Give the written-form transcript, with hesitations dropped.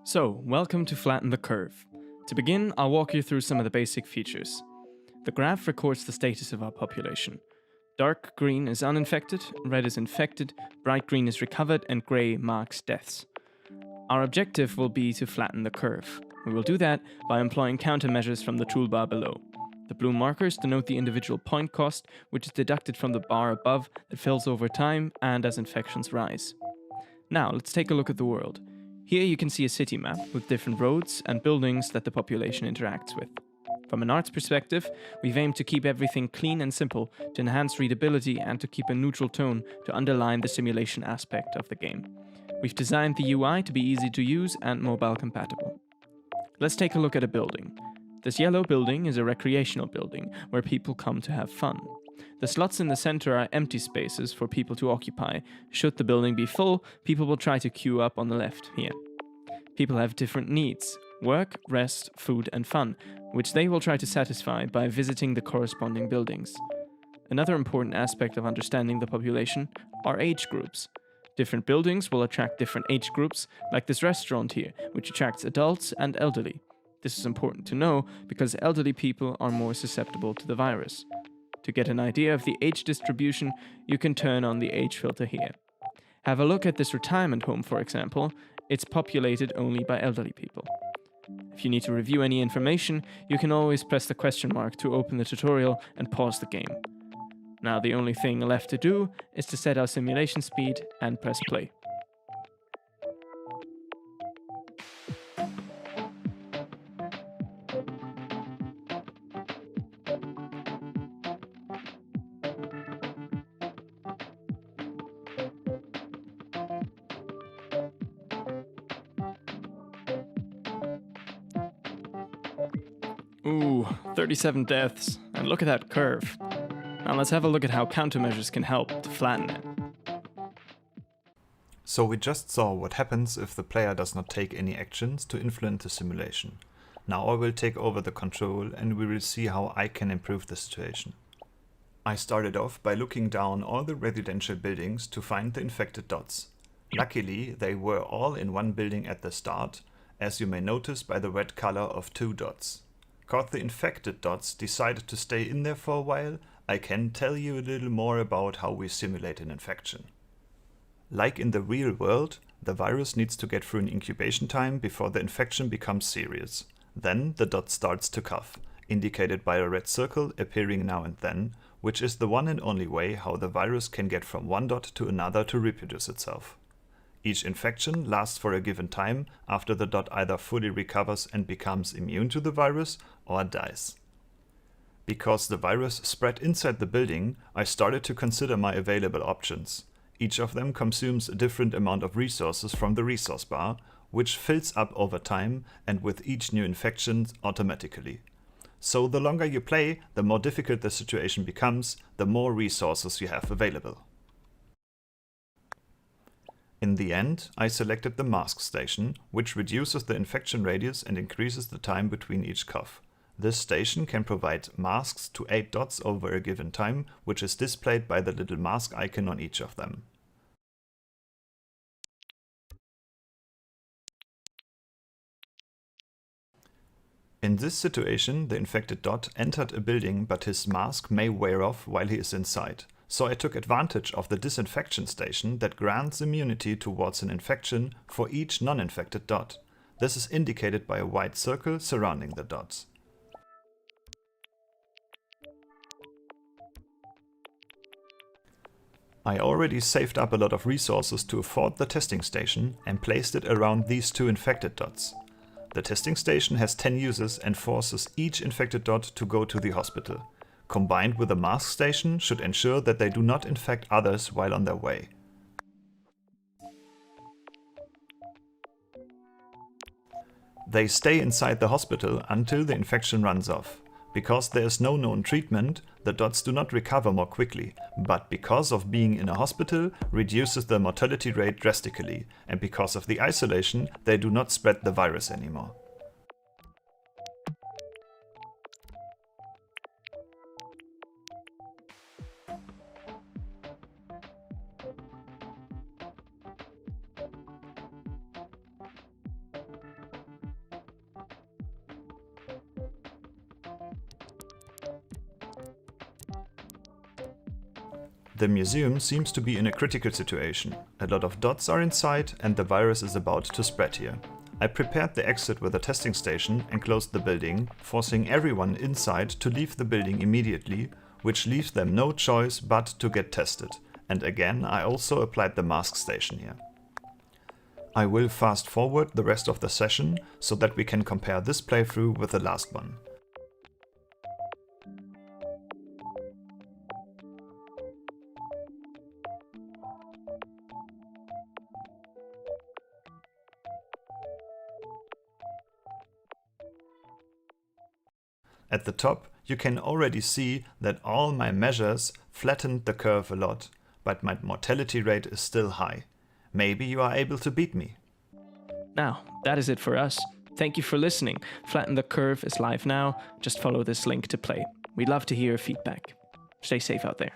So, welcome to Flatten the Curve. To begin, I'll walk you through some of the basic features. The graph records the status of our population. Dark green is uninfected, red is infected, bright green is recovered, and grey marks deaths. Our objective will be to flatten the curve. We will do that by employing countermeasures from the toolbar below. The blue markers denote the individual point cost, which is deducted from the bar above that fills over time and as infections rise. Now, let's take a look at the world. Here you can see a city map with different roads and buildings that the population interacts with. From an arts perspective, we've aimed to keep everything clean and simple to enhance readability and to keep a neutral tone to underline the simulation aspect of the game. We've designed the UI to be easy to use and mobile compatible. Let's take a look at a building. This yellow building is a recreational building where people come to have fun. The slots in the center are empty spaces for people to occupy. Should the building be full, people will try to queue up on the left here. People have different needs: work, rest, food, and fun, which they will try to satisfy by visiting the corresponding buildings. Another important aspect of understanding the population are age groups. Different buildings will attract different age groups, like this restaurant here, which attracts adults and elderly. This is important to know because elderly people are more susceptible to the virus. To get an idea of the age distribution, you can turn on the age filter here. Have a look at this retirement home, for example. It's populated only by elderly people. If you need to review any information, you can always press the question mark to open the tutorial and pause the game. Now the only thing left to do is to set our simulation speed and press play. Ooh, 37 deaths, and look at that curve. Now let's have a look at how countermeasures can help to flatten it. So we just saw what happens if the player does not take any actions to influence the simulation. Now I will take over the control and we will see how I can improve the situation. I started off by looking down all the residential buildings to find the infected dots. Luckily, they were all in one building at the start, as you may notice by the red color of 2 dots. Cause the infected dots decided to stay in there for a while, I can tell you a little more about how we simulate an infection. Like in the real world, the virus needs to get through an incubation time before the infection becomes serious. Then the dot starts to cough, indicated by a red circle appearing now and then, which is the one and only way how the virus can get from one dot to another to reproduce itself. Each infection lasts for a given time after the dot either fully recovers and becomes immune to the virus or dies. Because the virus spread inside the building, I started to consider my available options. Each of them consumes a different amount of resources from the resource bar, which fills up over time and with each new infection automatically. So the longer you play, the more difficult the situation becomes, the more resources you have available. In the end, I selected the mask station, which reduces the infection radius and increases the time between each cough. This station can provide masks to 8 dots over a given time, which is displayed by the little mask icon on each of them. In this situation, the infected dot entered a building, but his mask may wear off while he is inside. So I took advantage of the disinfection station that grants immunity towards an infection for each non-infected dot. This is indicated by a white circle surrounding the dots. I already saved up a lot of resources to afford the testing station and placed it around these 2 infected dots. The testing station has 10 users and forces each infected dot to go to the hospital. Combined with a mask station should ensure that they do not infect others while on their way. They stay inside the hospital until the infection runs off. Because there is no known treatment, the dots do not recover more quickly, but because of being in a hospital, reduces the mortality rate drastically, and because of the isolation, they do not spread the virus anymore. The museum seems to be in a critical situation. A lot of dots are inside and the virus is about to spread here. I prepared the exit with a testing station and closed the building, forcing everyone inside to leave the building immediately, which leaves them no choice but to get tested. And again, I also applied the mask station here. I will fast forward the rest of the session so that we can compare this playthrough with the last one. At the top, you can already see that all my measures flattened the curve a lot, but my mortality rate is still high. Maybe you are able to beat me. Now, that is it for us. Thank you for listening. Flatten the Curve is live now. Just follow this link to play. We'd love to hear your feedback. Stay safe out there.